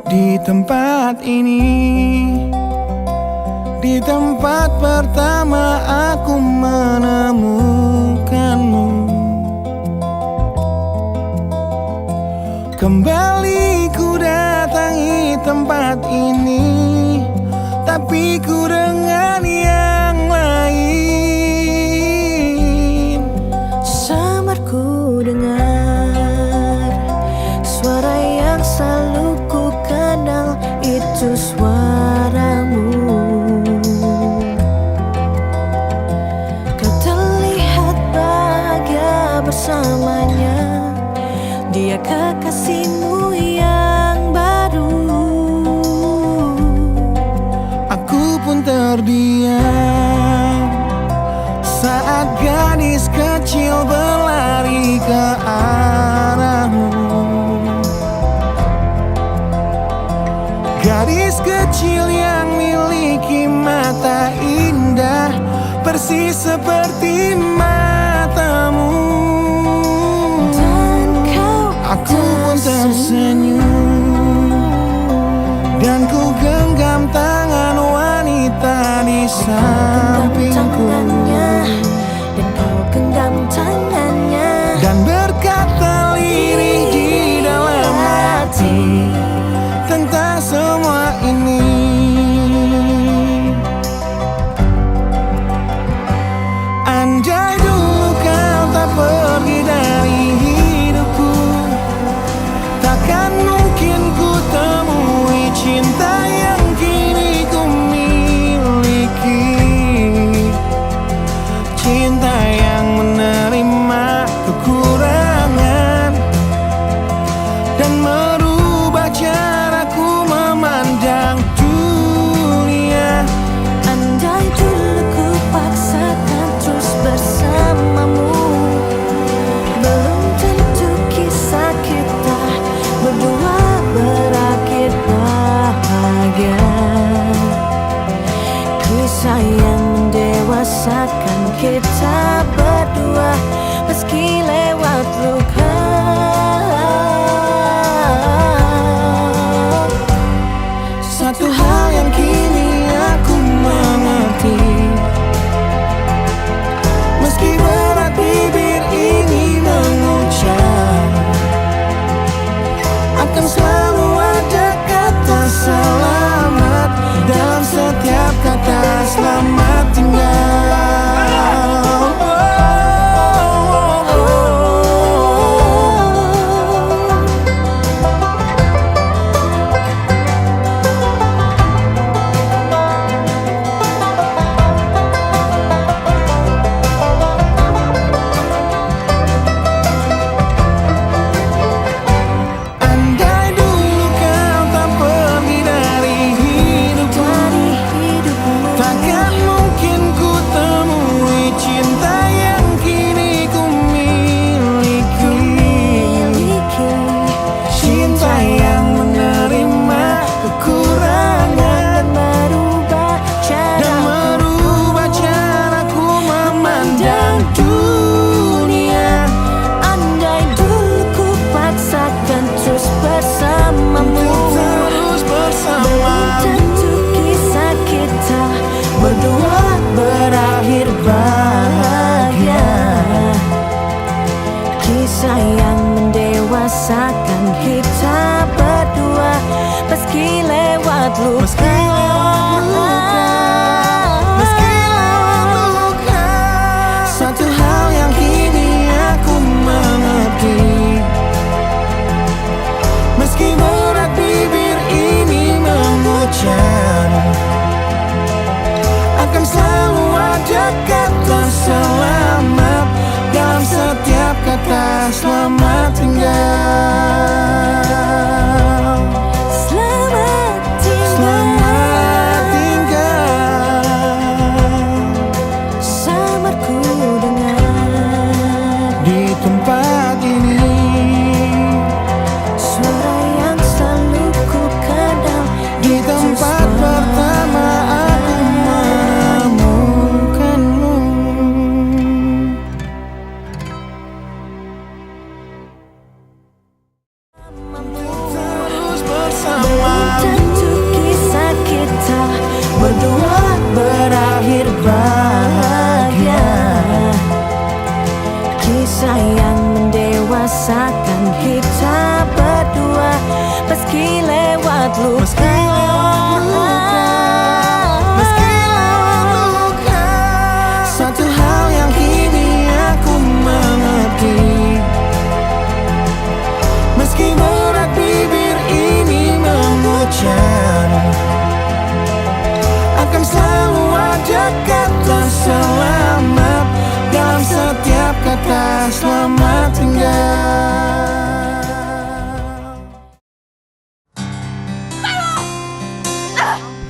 Di tempat ini, di tempat pertama aku menemukanmu. Kembali ku datangi tempat ini, tapi ku dengan yang lain. Samar ku dengar suara yang selalu ku kenal, itu suaramu. Kau terlihat bahagia bersamanya, dia kekasihmu yang baru. Aku pun terdiam saat gadis kecil berlari ke arahmu. Gadis kecil yang miliki mata indah, persis seperti matamu. Aku pun tersenyum dan ku genggam tangan wanita di sampingku. Dan kau genggam tangannya Dan berkata lirih di dalam hati tentang semua ini. Andai dulu kau tak pergi dari hidupku, takkan mungkin ku temui cinta yang kini ku miliki. Cinta yang menerima kekurangan dan merubah caraku memandang dunia. Andai dulu ku paksakan terus bersamamu, belum tentu kisah kita berdua berakhir bahagia. Kisah yang mendewasakan kita berdua, meski lewat luka. Satu hal yang kini aku mengerti, meski berat bibir ini mengucap, akan selalu ada kata selamat dalam setiap kata selamat tinggal. Andai dulu kau tak pergi dari hidupku, takkan mungkin ku temui cinta yang kini ku miliki. Cinta yang menerima kekurangan dan merubah caraku memandang dunia. Andai dulu ku paksakan terus bersamamu, Terus bersama, belum tentu kisah kita berdua berakhir bahagia. Kisah yang mendewasakan kita berdua, meski lewat luka. meski lewat luka. Satu hal yang kini aku mengerti, meski berat bibir ini mengucap, akan selalu ada kata selamat dalam setiap kata selamat tinggal. Selamat tinggal. Selamat tinggal Samar ku dengar di tempat ini, suara yang selalu ku kenal, di tempat pertama aku menemukanmu. tentu kisah kita berdua berakhir bahagia. Kisah yang mendewasakan kita berdua, meski lewat luka. Satu hal yang kini aku mengerti, meski berat bibir ini mengucap, akan selalu ada kata selamat dalam setiap kata selamat tinggal.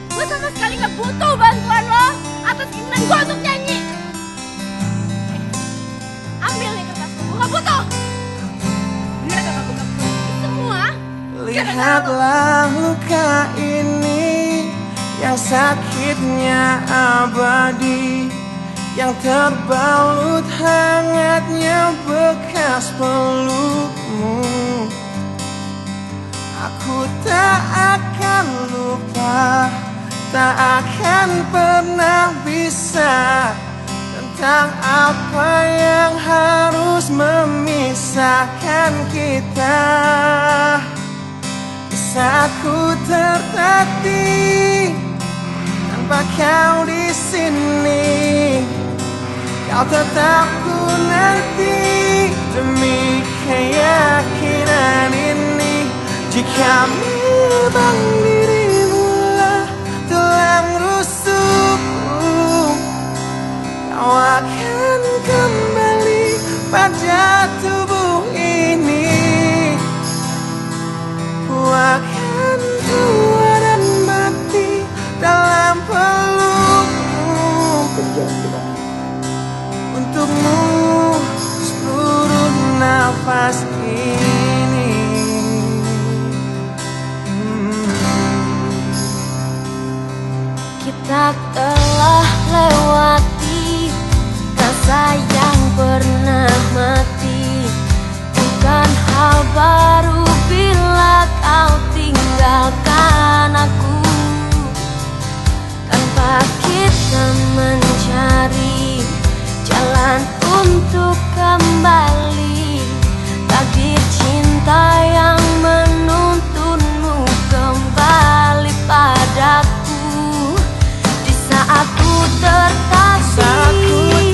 Gue sama sekali gak butuh bantuan lo atas keinginan gue untuk nyanyi. Ambil nih kertas lo, gue gak butuh. Biar kakak buka semua. Lihatlah luka ini yang sakitnya abadi, yang terbalut hangatnya bekas pelukmu. Aku tak akan lupa, tak akan pernah bisa, tentang apa yang harus memisahkan kita. Di saat ku tertatih tanpa kau di sini, kau tetap ku nanti demi keyakinan ini. Jika memang dirimu lah tulang rusukku, kau akan kembali pada tubuh ini. Ku akan tua dan mati dalam pelukmu, untukmu seluruh nafas ini. Kita telah lewati rasa yang pernah mati. Bukan hal baru bila kau tinggalkan aku, tanpa kita mencari jalan untuk kembali. Takdir cinta yang menuntunmu kembali padaku. Di saat ku tertatih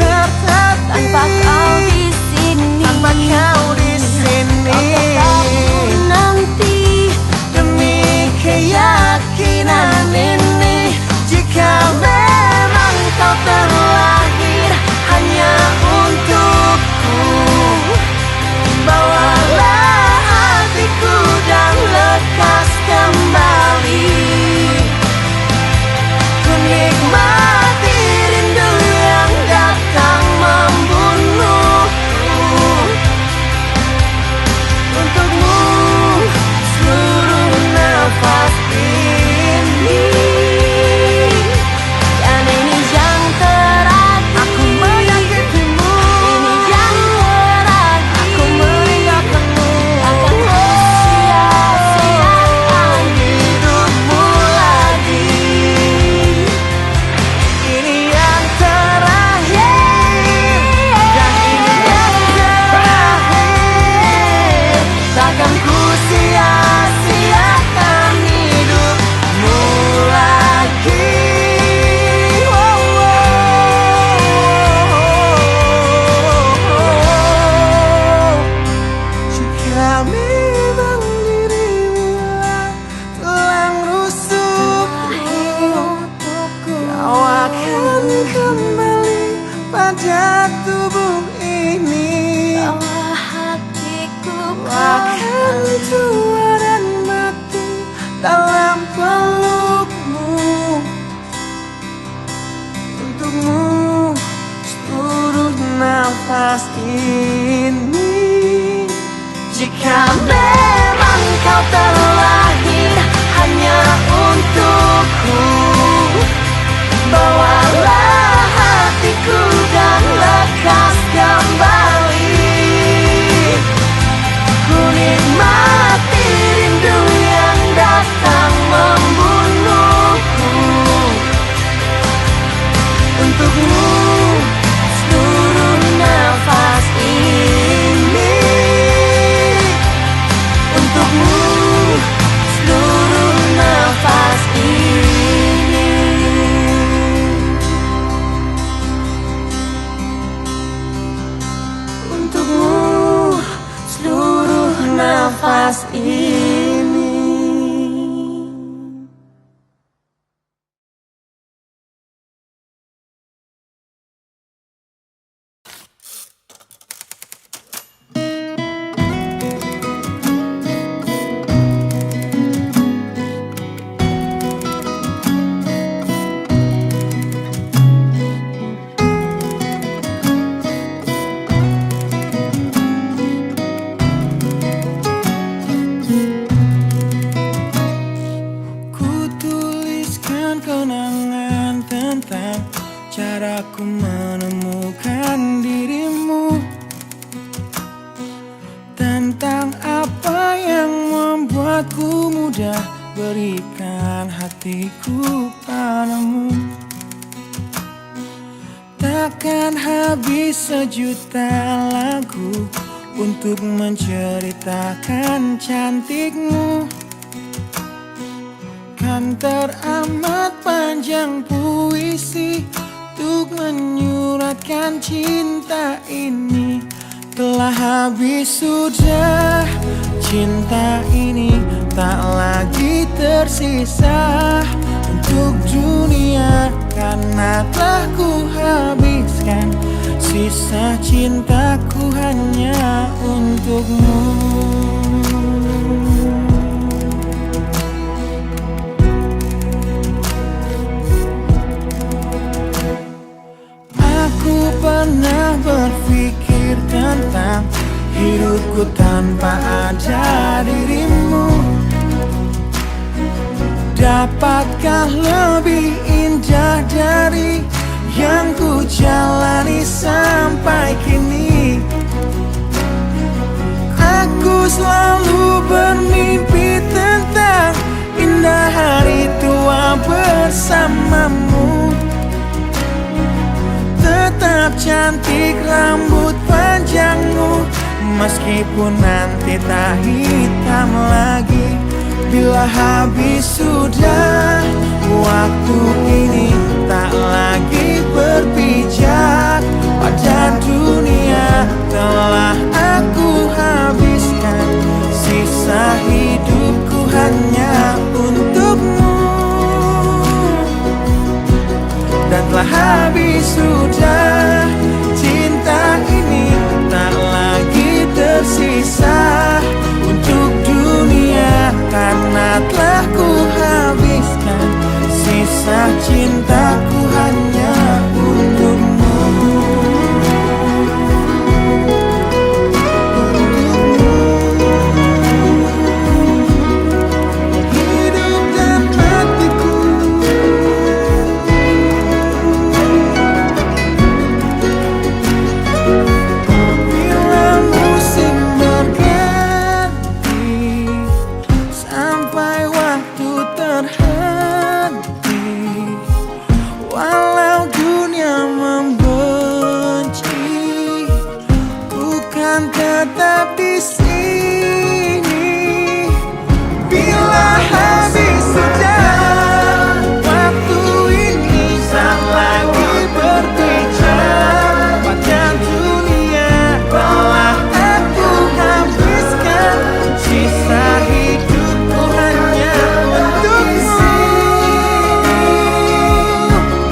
tanpa kau di sini, kau tetap ku nanti demi keyakinan ini. Jika memang kau caraku menemukan dirimu, tentang apa yang membuatku mudah berikan hatiku padamu. Takkan habis sejuta lagu untuk menceritakan cantikmu. Kan teramat panjang puisi untuk menyuratkan cinta ini. Telah habis sudah cinta ini, tak lagi tersisa untuk dunia, karena telah ku habiskan sisa cintaku hanya untukmu. Aku pernah berpikir tentang hidupku tanpa ada dirimu. Dapatkah lebih indah dari yang ku jalani sampai kini? Aku selalu bermimpi tentang indah hari tua bersamamu. Tetap cantik rambut panjangmu, meskipun nanti tak hitam lagi. Bila habis sudah waktu ini, tak lagi berpijak pada dunia. Telah aku habiskan sisa hidupku hanya untukmu. Dan telah habis sudah cinta ini, tak lagi tersisa untuk dunia, karena telah ku habiskan sisa cintaku hanya untukmu. Hidup dan matiku, bila musim berganti, sampai waktu terhenti, walau dunia membenci, bukan tetap di sini. Bila habis sudah waktu ini, tak lagi berpijak pada dunia. Telah aku habiskan sisa hidupku hanya untukmu.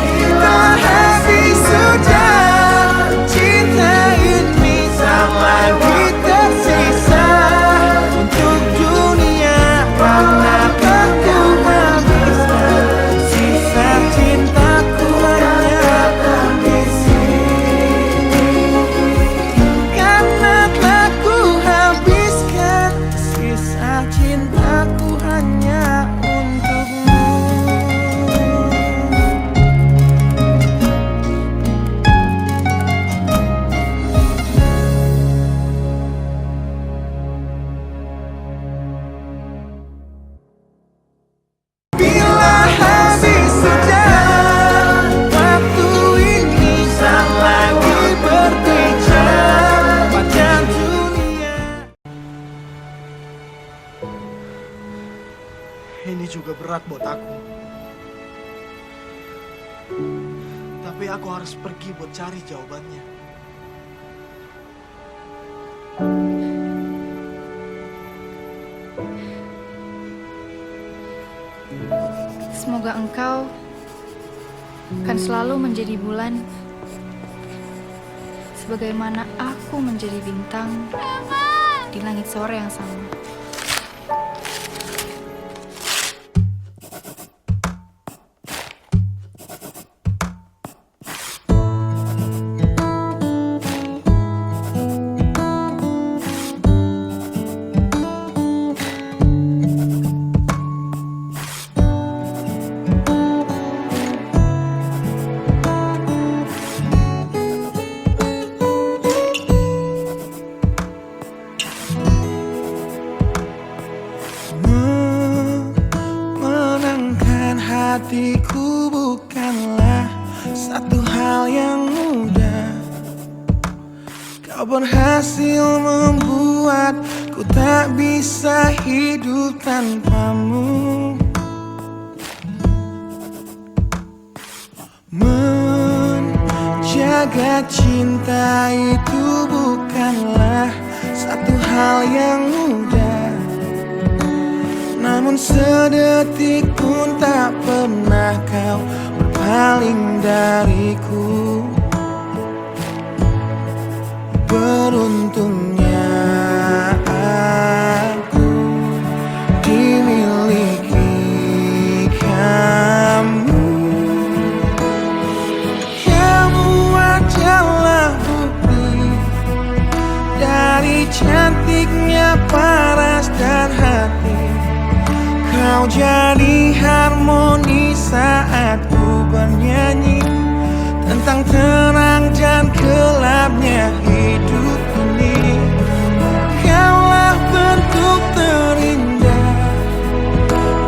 Bila habis sudah cinta ini, tak lagi tersisa untuk dunia, karena aku habiskan sisa cintaku hanya di sini. Karena telah ku habiskan sisa cintaku hanya untukmu. Bila habis sudah waktu ini, tak lagi berpijak pada dunia. Ini juga berat buat aku. Tapi aku harus pergi buat cari jawabannya. Semoga engkau akan selalu menjadi bulan, sebagaimana aku menjadi bintang di langit sore yang sama. hatiku bukanlah satu hal yang mudah. Kau berhasil membuatku tak bisa hidup tanpamu. Menjaga cinta itu bukanlah satu hal yang mudah. Namun sedetik pun tak pernah kau berpaling dariku. Beruntungnya aku dimiliki kamu. Kamu adalah bukti dari cantiknya paras dan hati. Kau jadi harmoni saat ku bernyanyi tentang terang dan gelapnya hidup ini. Kaulah bentuk terindah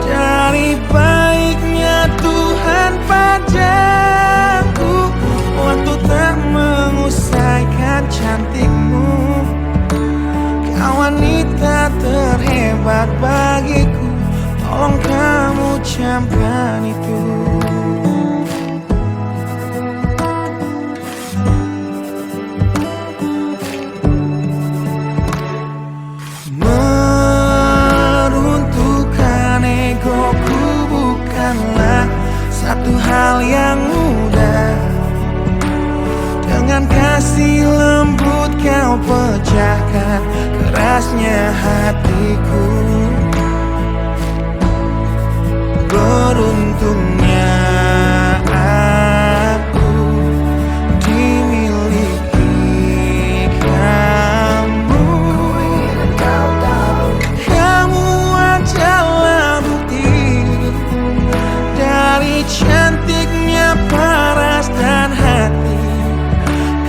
dari baiknya Tuhan padaku. Waktu tak mengusaikan cantikmu. Kau wanita terhebat bagiku. Tolong kamu camkan itu. Meruntuhkan egoku bukanlah satu hal yang mudah. Dengan kasih lembut kau pecahkan kerasnya hatiku. Beruntungnya aku dimiliki kamu. Kamu adalah bukti dari cantiknya paras dan hati.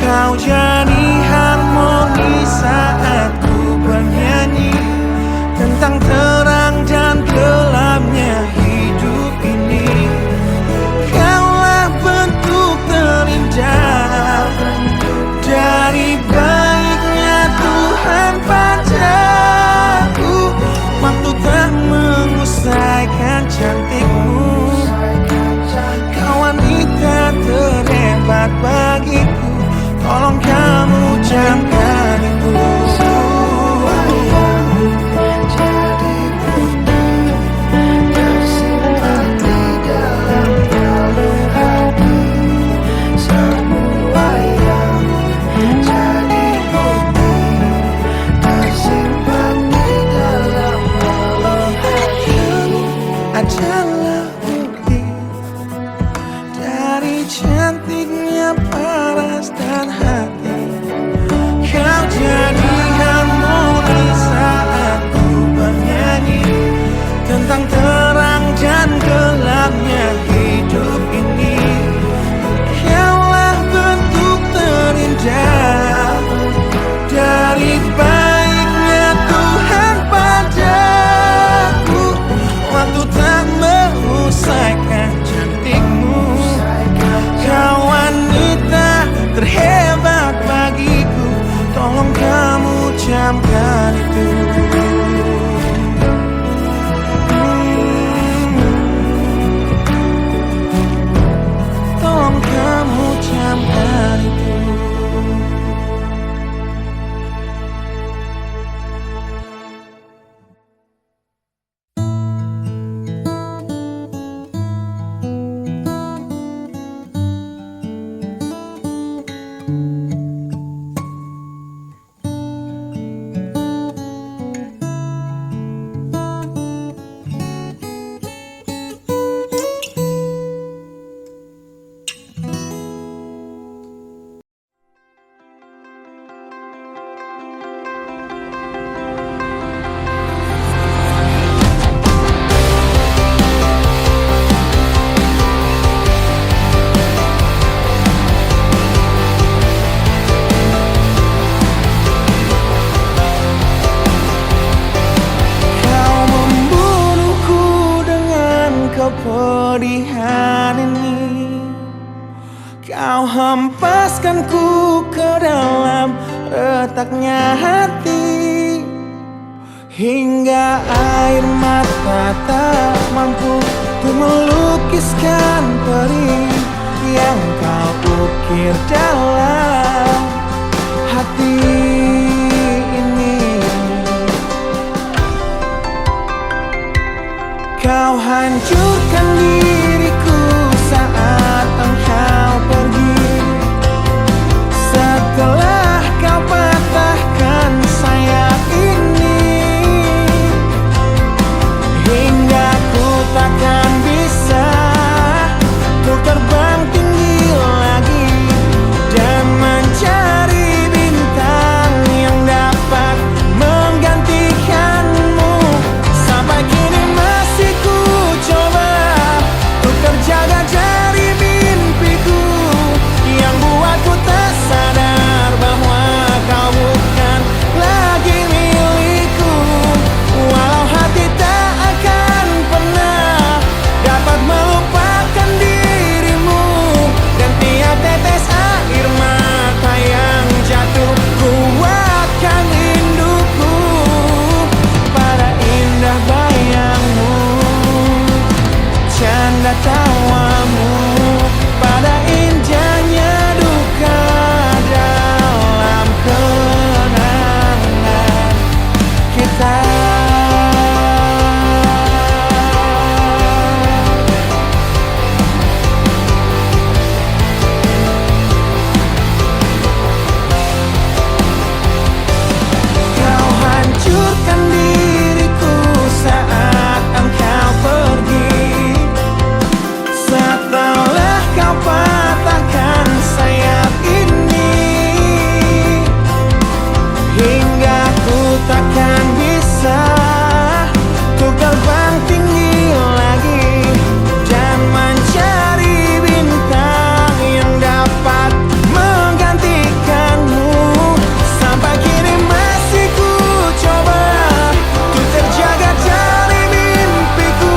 Kau jadi harmoni saat ku bernyanyi tentang terang dan gelapnya hidup ini. Kaulah bentuk terindah dari baiknya Tuhan padaku. Waktu tak mengusaikan cantikmu. Kau wanita terhebat bagiku. Tolong kamu camkan itu. Adalah bukti dari cantiknya paras dan hati. Kau jadi harmoni saat ku bernyanyi tentang terang dan gelapnya hidup ini. Kaulah bentuk terindah dari baiknya Tuhan padaku. Waktu tak mengusaikan cantikmu. Kau wanita terhebat bagiku. Tolong kamu camkan itu. Tolong kamu camkan itu. kesedihan ini. Kau hempaskan ku ke dalam retaknya hati, hingga air mata tak mampu untuk melukiskan perih yang kau ukir dalam hati ini. Kau hancurkan diriku saat engkau pergi, setelah kau patahkan sayap ini, hingga ku takkan bisa untuk terbang tinggi lagi dan mencari bintang yang dapat menggantikanmu. Sampai kini masih ku coba untuk terjaga dari mimpiku yang buatku tak sadar bahwa kau bukan lagi milikku. Walau hati tak akan pernah dapat melupakan dirimu, dan tiap tetes air mata yang jatuh kuatkan rinduku pada indah bayangmu, canda tawamu, pada indahnya duka dalam kenangan kita. Kau hancurkan diriku saat engkau pergi, setelah kau patahkan sayap ini, hingga ku takkan bisa untuk terbang tinggi lagi dan mencari bintang yang dapat menggantikanmu. Sampai kini masih ku coba untuk terjaga dari mimpiku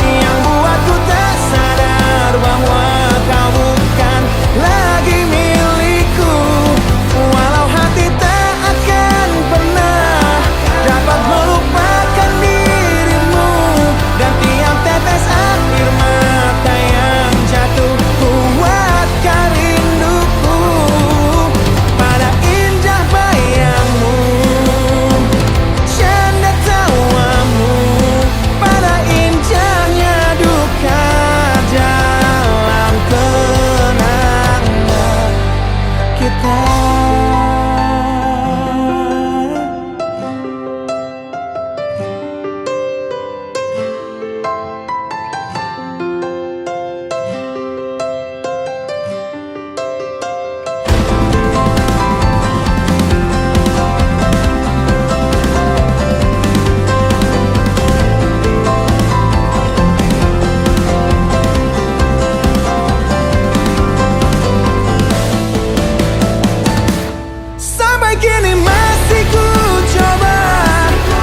yang buatku tak sadar bahwa kau bukan lagi milikku. Walau hati tak akan pernah dapat melupakan dirimu, dan tiap tetes air mata yang jatuh kuatkan rinduku pada indah bayangmu, canda tawamu, pada indahnya duka dalam kenangan kita. Sampai kini masih ku coba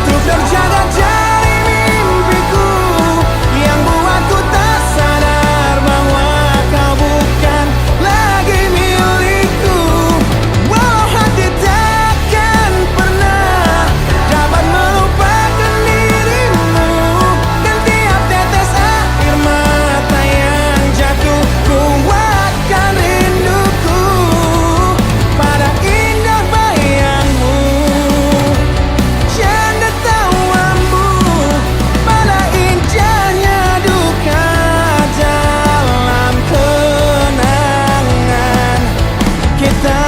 untuk terjaga dari mimpiku yang buatku tak sadar bahwa kau bukan lagi milikku. Walau hati takkan pernah dapat melupakan dirimu, dan tiap tetes air mata yang jatuh kuatkan rinduku pada indah bayangmu, canda tawamu, pada indahnya duka dalam kenangan kita.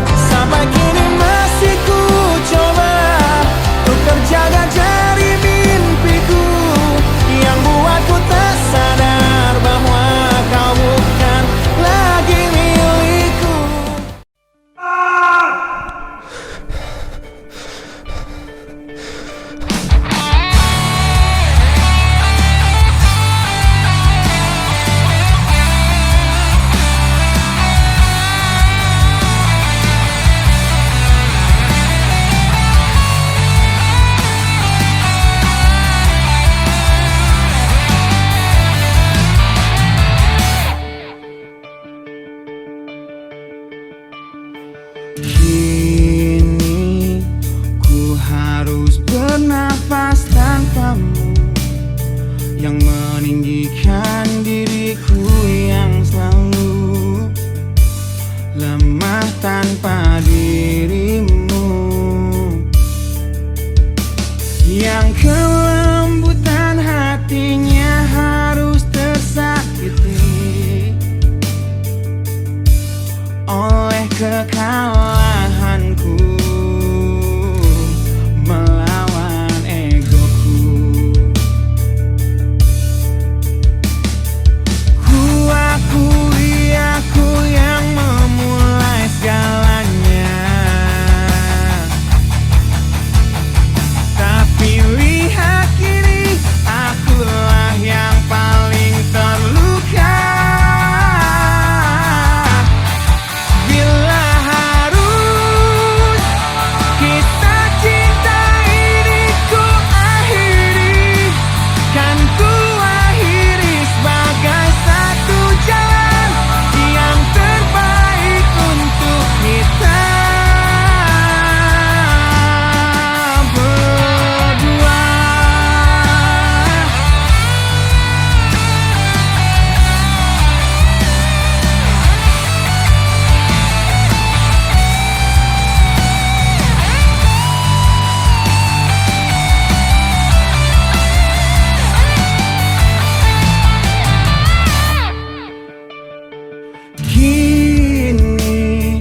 Sampai kini Kini ku harus bernafas tanpamu, yang meninggikan diriku yang selalu lemah tanpa dirimu, yang kelembutan hatinya harus tersakiti oleh kekalahanku melawan egoku. Ku akui aku yang memulai segalanya, tapi lihat kini akulah yang paling terluka. Bila harus kisah cinta ini ku akhiri, kan ku akhiri sebagai satu jalan yang terbaik untuk kita berdua. Kini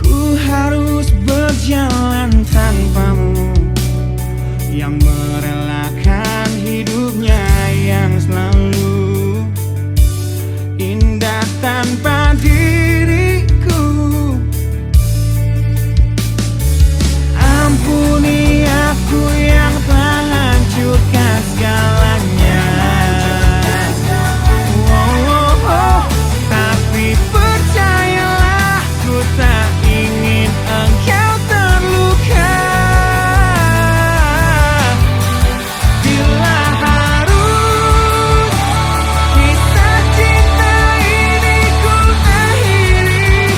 ku harus berjalan tanpamu, yang merelakan hidupnya yang selalu indah tanpa diriku. Ampuni aku yang telah hancurkan segalanya. Tapi percayalah, ku tak ingin engkau terluka. Bila harus kisah cinta ini ku akhiri,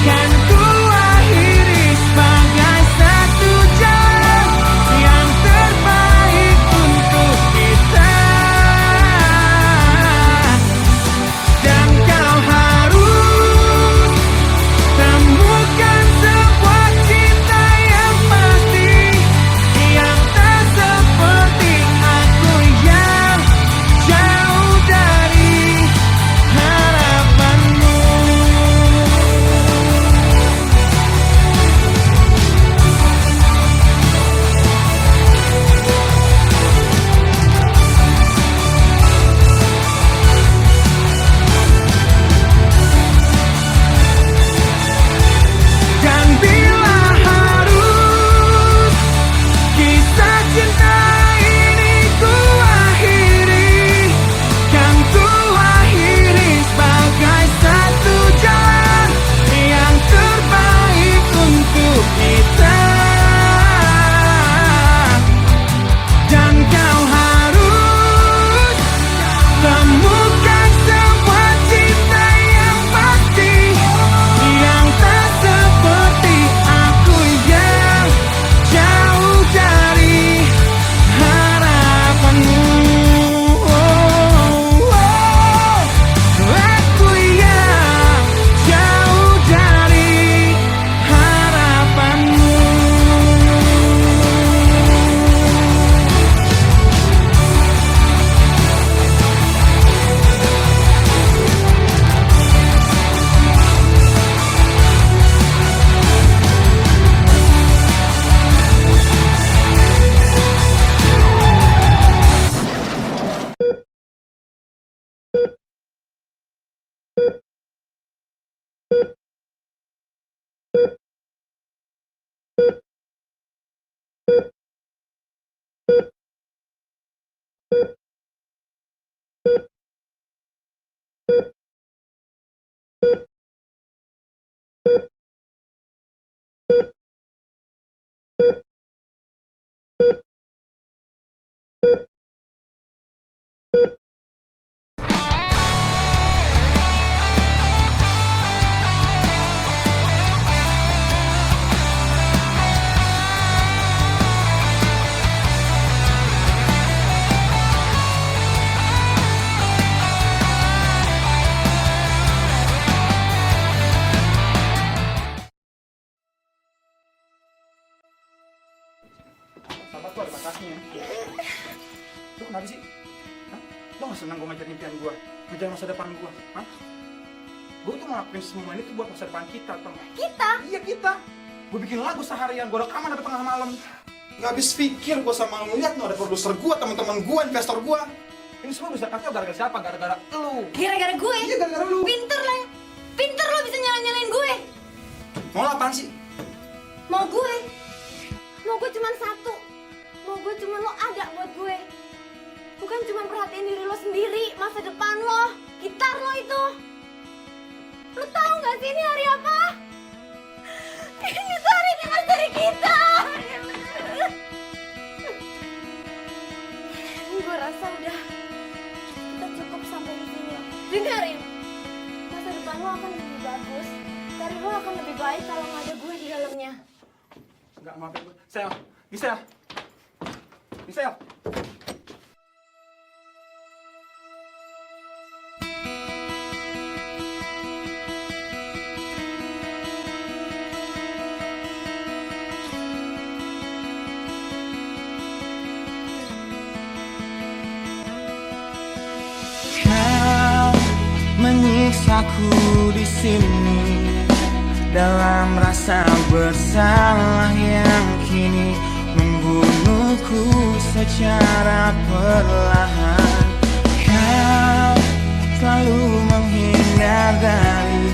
kan ku akhiri sebagai satu jalan yang terbaik untuk kita. Dan kau harus temukan sebuah cinta yang pasti, yang tak seperti aku yang jauh dari harapanmu. Dan bila harus kisah cinta ini ku akhiri, kan ku akhiri sebagai satu jalan yang terbaik untuk kita. Dan kau harus temukan sebuah cinta yang pasti, yang tak seperti aku yang jauh dari harapanmu. Aku yang jauh dari harapanmu. kasih. Lu kenapa sih? Hah? Lu gak senang gue ngejar impian gue? Ngejar masa depan gue? Hah? Gue tuh ngelakuin semua ini tuh buat masa depan kita, tau gak? Kita? Iya, kita. Gue bikin lagu seharian, gue rekaman sampai tengah malam. Gak habis pikir gue sama lu. Lihat no, ada produser gue, teman-teman gue, investor gue. Ini semua bisa kacau gara-gara siapa? Gara-gara lu. Gara-gara gue? Iya, gara-gara lu. Pinter lah. Pinter lo bisa nyalain gue. Mau lo apaan sih? Mau gue cuma satu. Mau gue cuma lo ada buat gue. Bukan cuma perhatiin diri lo sendiri, masa depan lo, gitar lo itu. Lo tahu nggak sih ini hari apa? Ini tuh hari anniversary kita. Gue rasa udah kita cukup sampai di sini. Dengerin, masa depan lo akan lebih bagus. Karir lo akan lebih baik kalau nggak ada gue di dalamnya. Enggak, maafin gue. Sel, Gisel. Gisel. Kau menyiksaku di sini dalam rasa bersalah yang kini membunuhku secara perlahan. Kau selalu menghindar dari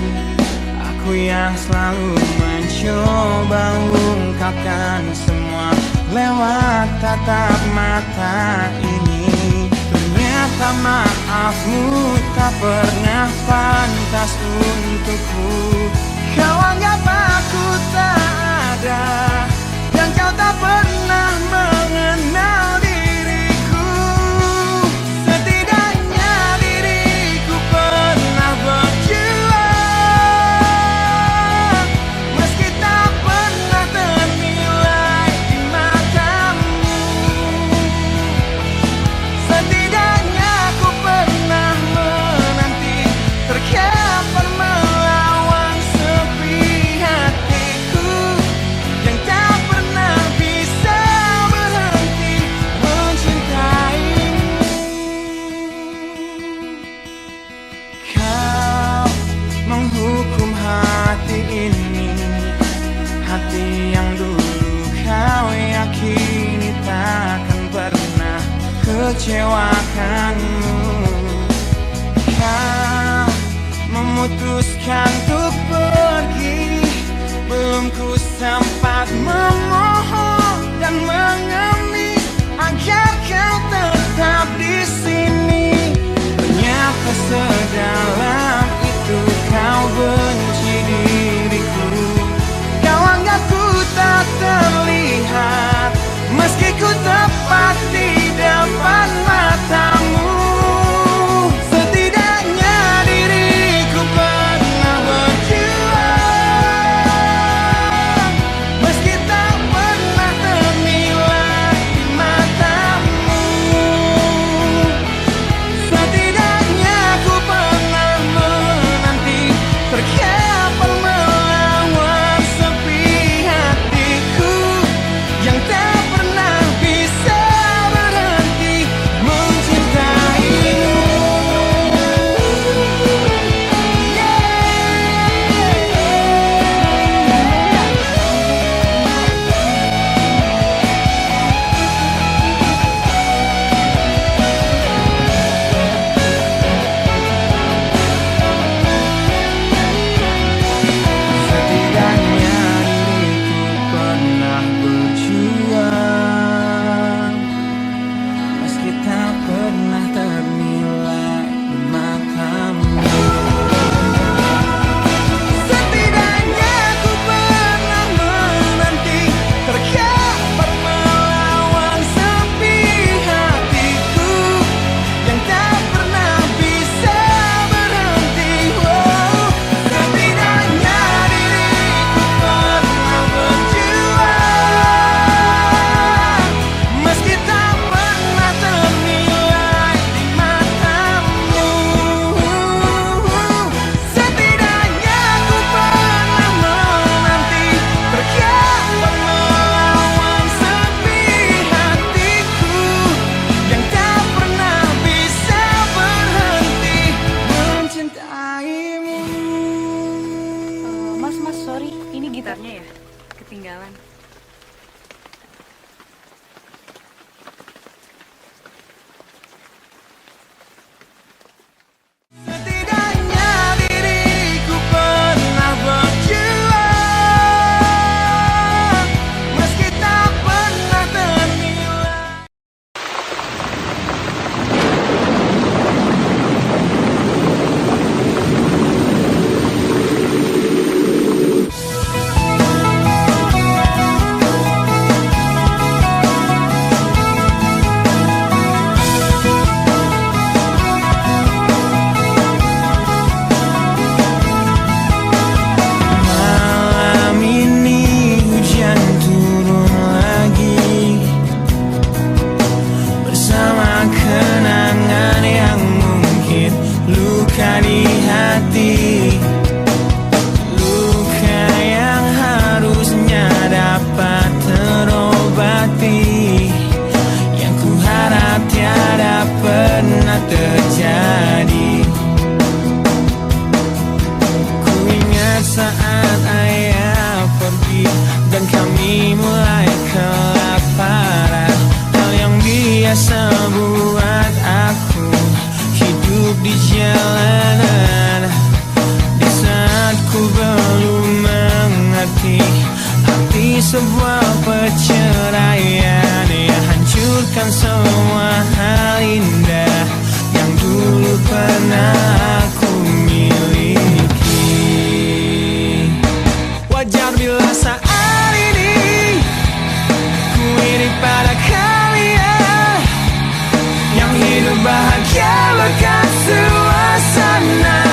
aku yang selalu mencoba ungkapkan semua lewat tatap mata ini. Ternyata maafmu tak pernah pantas untukku. Kau anggap aku tak ada, dan kau tak pernah mengenal diriku. Setidaknya diriku pernah berjuang, meski tak pernah ternilai di matamu. Setidaknya aku pernah menanti, terkapar melawan sepi hatiku yang tak pernah bisa berhenti mencintaimu. Kau menghukum hati ini, hati yang dulu kau yakini takkan pernah kecewakanmu. Kau memutuskan untuk pergi, belum ku sempat memohon dan mengemis agar kau tetap di sini. Ternyata sedalam itu kau benci diriku. Kau anggap ku tak terlihat, meski ku tepat di depan matamu. Setidaknya diriku pernah berjuang, meski tak ketinggalan. Setidaknya diriku pernah berjuang, meski tak pernah ternilai. Malam ini hujan turun lagi, bersama kenangan yang mungkin luka di hati, luka yang harusnya dapat terobati, yang ku harap tiada pernah terjadi. Ku ingat saat ayah pergi dan kami mulai kelaparan, hal yang biasa buat aku hidup di jalanan. Di saat ku belum mengerti arti sebuah perceraian yang hancurkan semua hal indah yang dulu pernah aku miliki. Wajar bila saat ini ku iri pada kalian yang hidup bahagia lekat suasana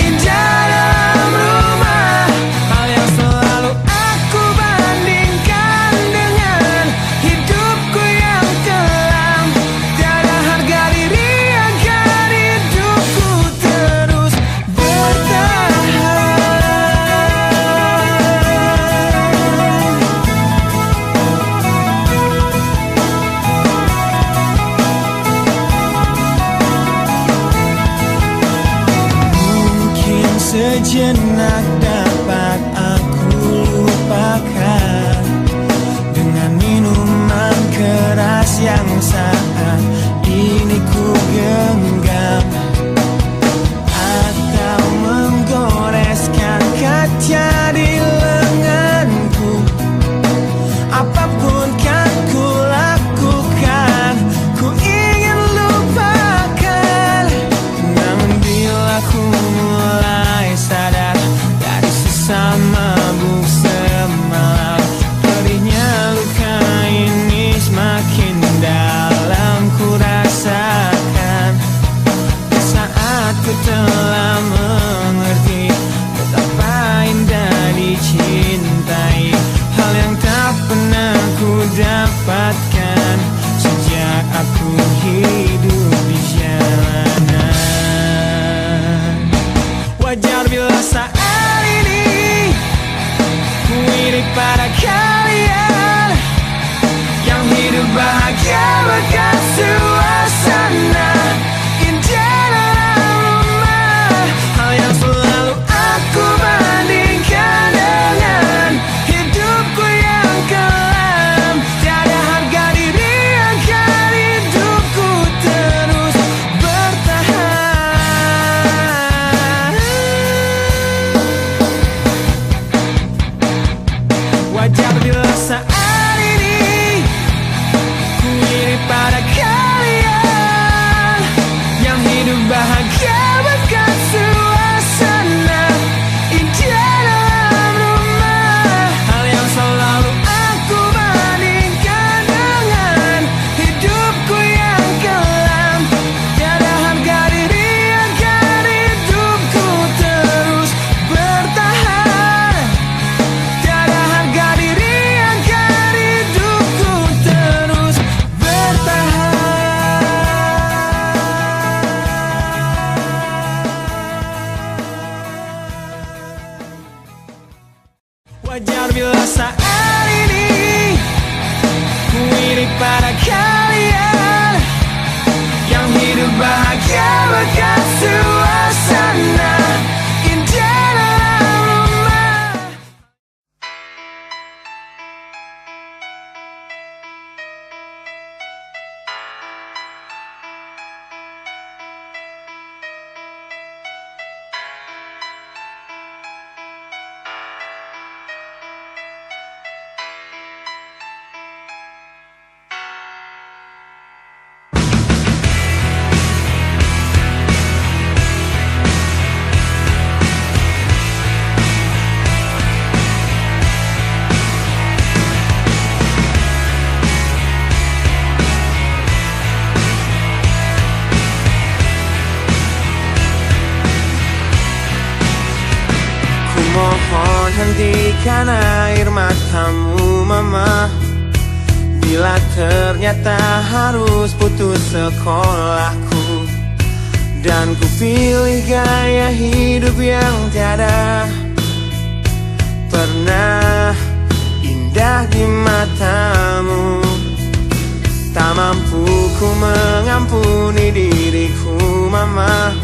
indah dalam rumah. Hal yang selalu aku bandingkan dengan hidupku yang kelam. Tiada harga diri agar hidupku terus bertahan. Mungkin sejenak dapat aku lupakan dengan minuman keras yang saat ini ku genggam, atau menggoreskan kaca di lenganku. Apapun kan ku lakukan, ku ingin lupakan. Namun bila ku mulai sadar dari sisa mabuk semalam, pedihnya luka ini semakin dalam ku rasakan. Di saat ku telah mengerti betapa indah dicintai, hal yang tak pernah ku dapatkan sejak aku hidup di jalanan. Wajar bila saat ini ku iri pada kalian yang hidup bahagia lekat suasana indah dalam rumah. Hal yang selalu aku bandingkan dengan hidupku yang kelam. Tiada harga diri agar hidupku terus bertahan. Wajar bila saat ini ku iri pada kalian yang hidup bahagia bekas suasana indah dalam rumah. Hal yang selalu aku bandingkan dengan hidupku yang kelam. Tiada harga diri agar hidupku terus bertahan. Tiada harga diri agar hidupku terus bertahan. Wajar bila saat ini ku iri pada kalian yang hidup bahagia bekas suasana indah dalam rumah. meneteskan air matamu mama, bila ternyata harus putus sekolahku. Dan ku pilih gaya hidup yang tiada pernah indah di matamu. Tak mampu ku mengampuni diriku mama,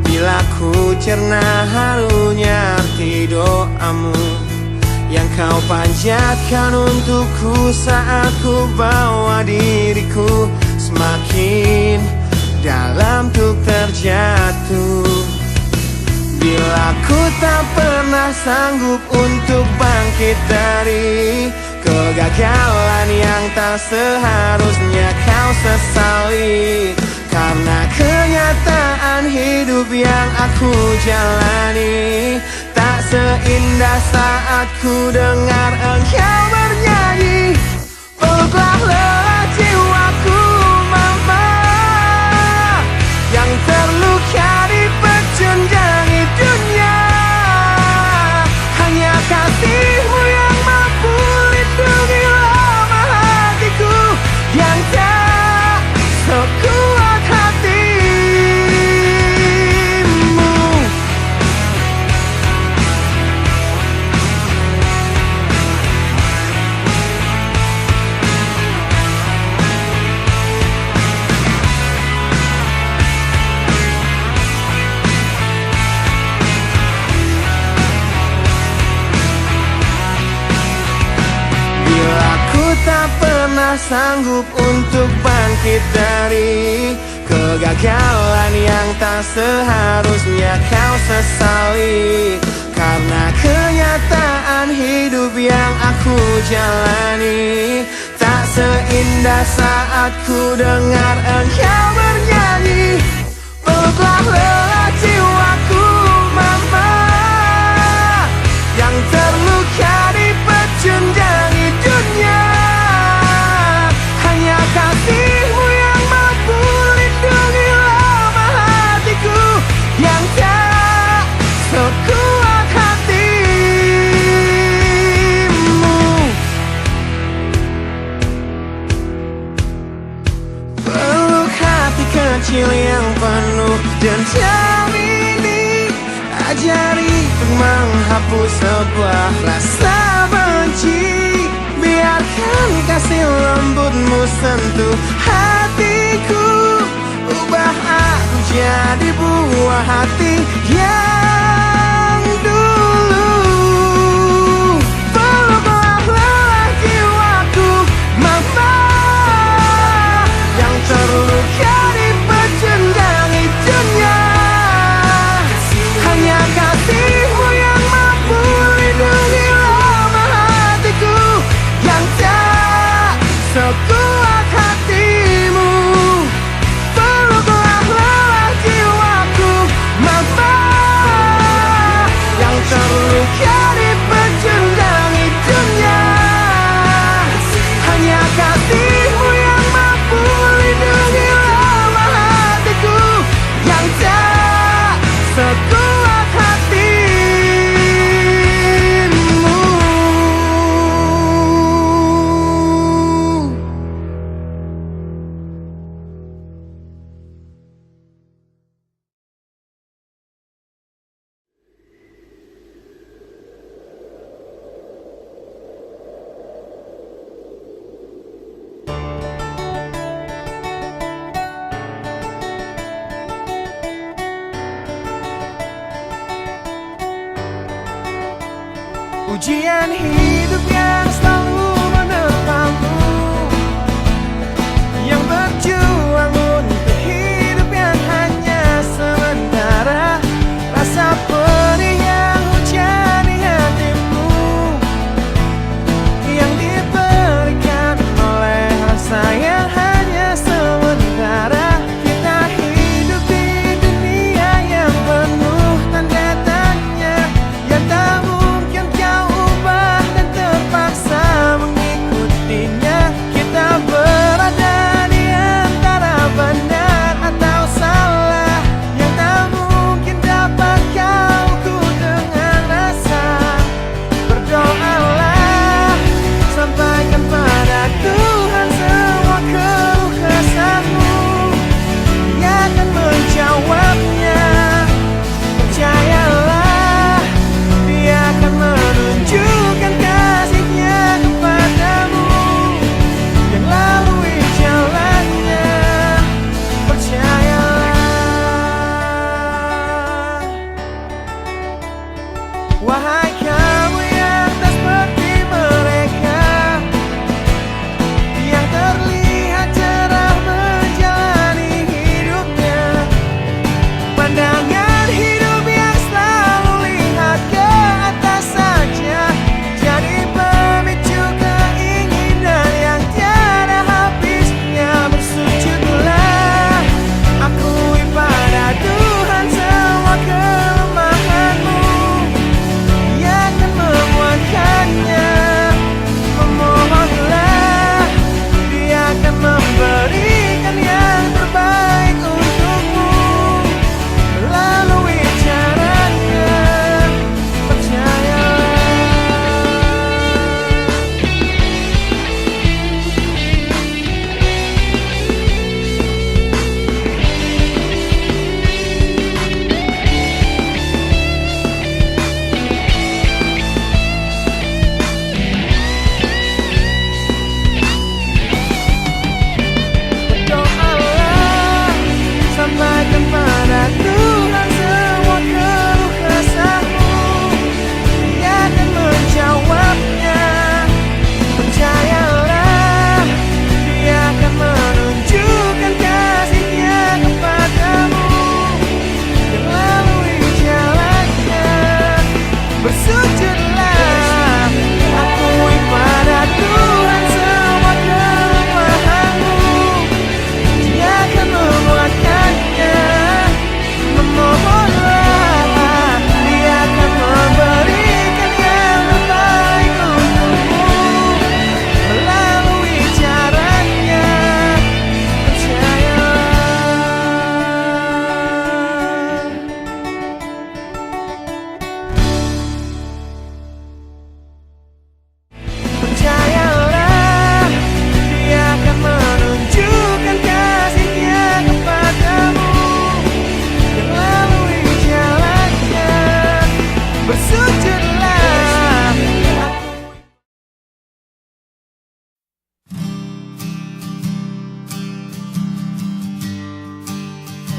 bila ku cerna harunya arti doamu yang kau panjatkan untukku saat ku bawa diriku semakin dalam tuk terjatuh. Bila ku tak pernah sanggup untuk bangkit dari kegagalan yang tak seharusnya kau sesali, karena kenyataan hidup yang aku jalani tak seindah saat ku dengar engkau bernyanyi. Peluklah lelah jiwaku mama, yang terluka di pecundangi dunia. Hanya kasihmu yang mampu lindungi lemah hatiku yang tak sekuat hatimu. Bila ku tak pernah sanggup untuk bangkit dari kegagalan yang tak seharusnya kau sesali, karena kenyataan hidup yang aku jalani tak seindah saat ku dengar engkau bernyanyi. Peluklah lelah jiwaku mama, yang terluka di pecundangi dunia. Hanya kasihmu yang mampu lindungi lemah hatiku yang tak sekuat hatimu. Peluk hati kecil yang penuh dendam ini, ajari untuk menghapus sebuah rasa benci. Biarkan kasih lembutmu sentuh hatiku, ubah aku jadi buah hati yang dulu. Peluklah lelah jiwaku mama, yang terluka di pecundangi dunia. Hanya kasihmu yang mampu lindungi lemah hatiku yang tak sekuat hatimu. Peluklah lelah jiwaku mama, yang terluka di pecundangi dunia. Hanya kasihmu yang mampu lindungi lemah hatiku yang tak sekuat hatimu. Ujian hidup yang selalu menerpamu, yang berjuang untuk hidup yang hanya sementara. Rasa perih yang hujan di hatimu, yang diberikan oleh rasa yang hanya sementara. Kita hidup di dunia yang penuh tanda tanya, yang tak mungkin kau ubah dan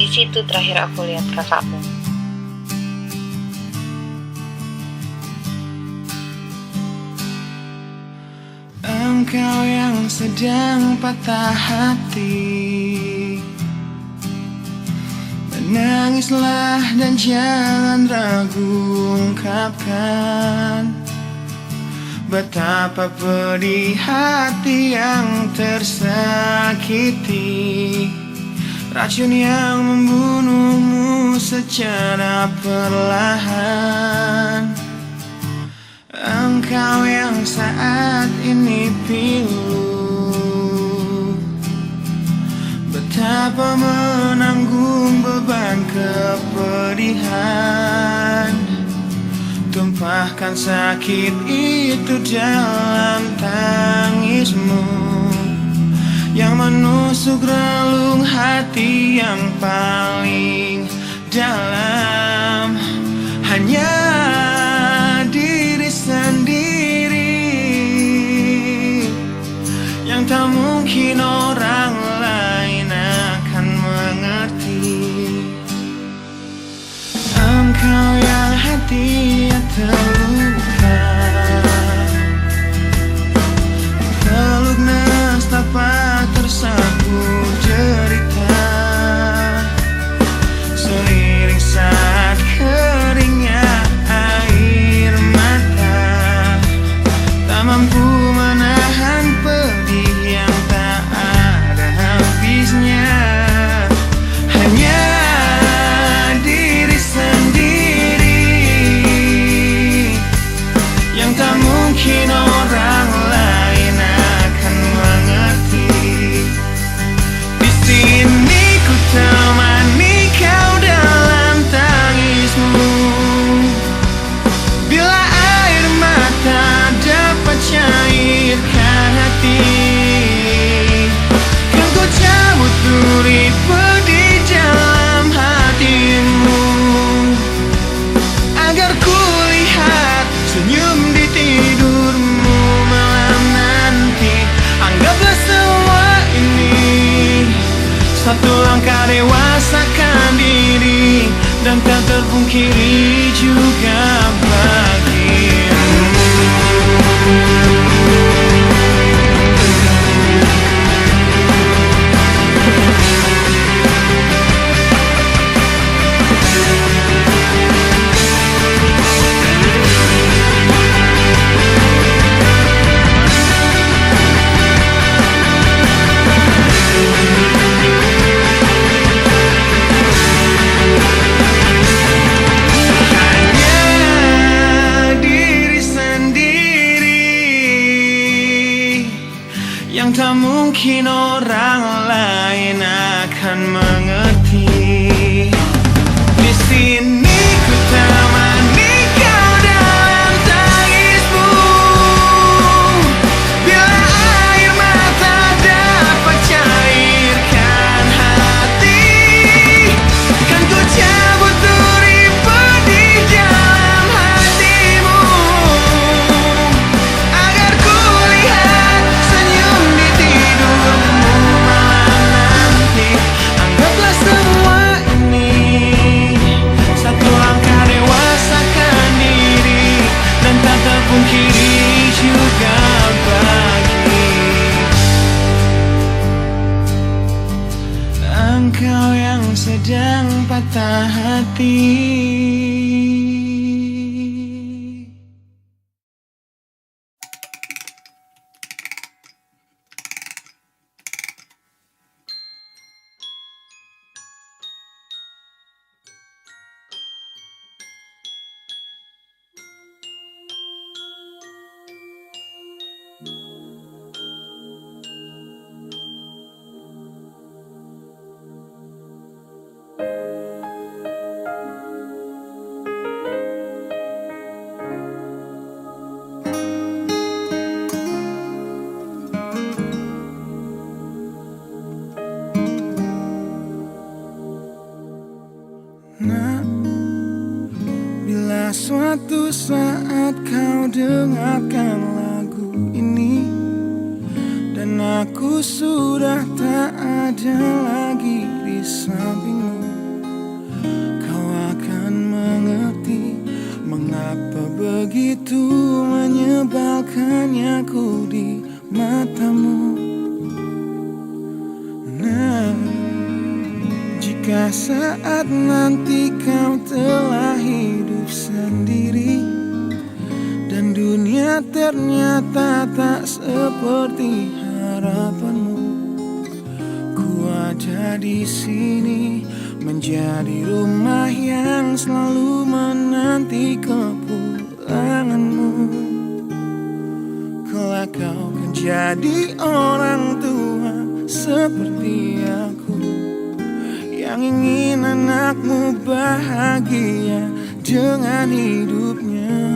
situ terakhir aku lihat kakakmu. Engkau yang sedang patah hati, menangislah dan jangan ragu ungkapkan betapa pedih hati yang tersakiti, racun yang membunuhmu secara perlahan. Engkau yang saat ini pilu, betapa menanggung beban kepedihan, tumpahkan sakit itu dalam tangismu yang menusuk relung hati yang paling dalam. Hanya diri sendiri yang tak mungkin orang lain akan mengerti. Engkau yang hatinya terluka, peluk nestapa tersapu derita, seliring saat keringnya air mata, tak mampu menahan pedih yang tak ada habisnya. Hanya diri sendiri yang tak mungkin orang lain akan mengerti. Di sini ku temani kau dalam tangismu, bila air mata dapat cairkan hati, kan ku cabut duri pedih dalam hatimu, agar ku lihat senyum di tidurmu malam nanti. Anggaplah semua ini satu langkah dewasakan diri, dan tak terpungkiri juga bagimu. Yang tak mungkin orang lain akan mengerti. Di sini ku temani kau dalam tangismu, bila air mata dapat cairkan hati, kan ku cabut duri pedih dalam hatimu, agar ku lihat senyum di tidurmu malam nanti. Anggaplah semua ini satu langkah dewasakan diri, dan tak terpungkiri juga bagi engkau yang sedang patah hati. Nah, bila suatu saat kau dengarkan lagu ini, dan aku sudah tak ada lagi di sampingmu, hanya ku di matamu. Nah, jika saat nanti kau telah hidup sendiri dan dunia ternyata tak seperti harapanmu, ku ada di sini menjadi rumah yang selalu menanti kepulanganmu. Kelak kau kan jadi orang tua seperti aku, yang ingin anakmu bahagia dengan hidupnya.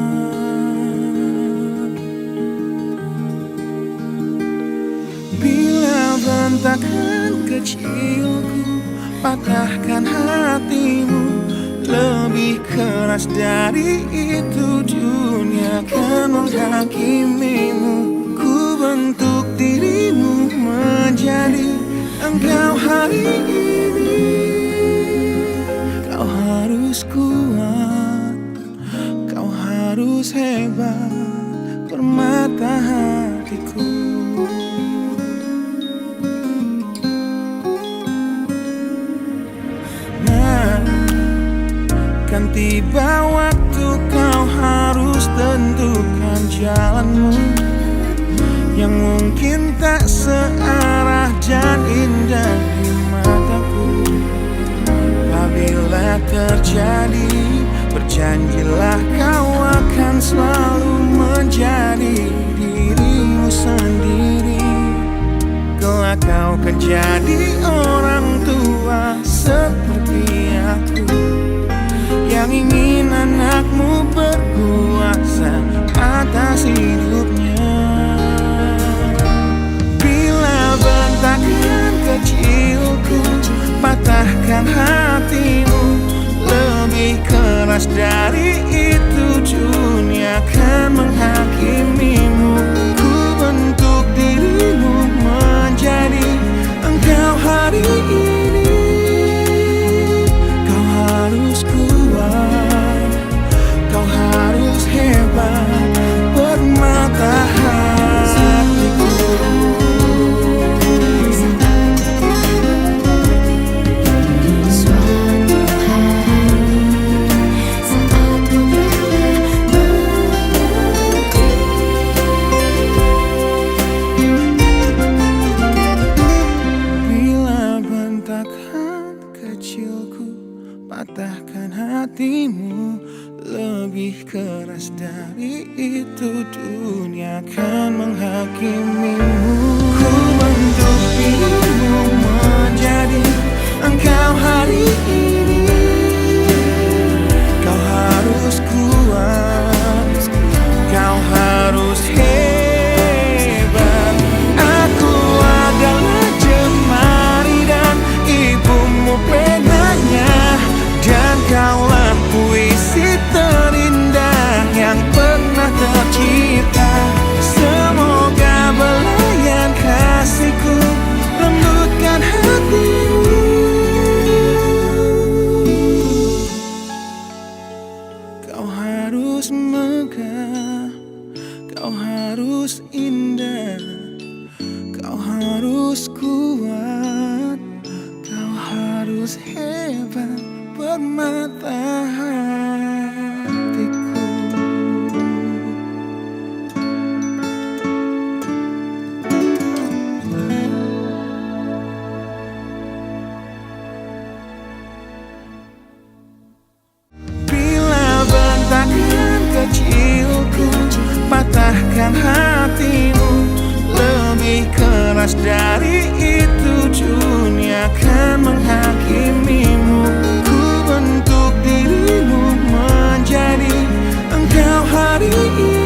Bila bentakan kecilku patahkan hatimu, lebih keras dari itu dunia akan menghakimimu. Ku bentuk dirimu menjadi engkau hari ini. Kau harus kuat, kau harus hebat, permata hatiku. Kan tiba waktu kau harus tentukan jalanmu, yang mungkin tak searah dan indah di mataku. Apabila terjadi, berjanjilah kau akan selalu menjadi dirimu sendiri. Kelak kau kan jadi orang tua seperti aku, yang ingin anakmu berkuasa atas hidupnya. Bila bentakan kecilku patahkan hatimu, lebih keras dari itu dunia akan menghakimimu. Ku bentuk dirimu menjadi engkau hari ini. Kau harus kuat, kau harus hebat, permata hatiku. Suatu hari saat ku Bila bentakan kecilku patahkan hatimu, lebih keras dari itu dunia akan menghakimimu. Ku bentuk dirimu menjadi engkau hari ini. Kau harus kuat, kau harus hebat. Aku adalah jemari dan ibumu penanya, dan kaulah puisi terindah yang pernah tercipta. Semoga belayan kasihku lembutkan hatimu. Kau harus megah, kau harus indah, kau harus kuat, kau harus hebat, permata hatiku. Bila bentakan kecilku patahkan hatimu, lebih keras dari itu dunia akan menghakimimu. Ku bentuk dirimu menjadi engkau hari ini.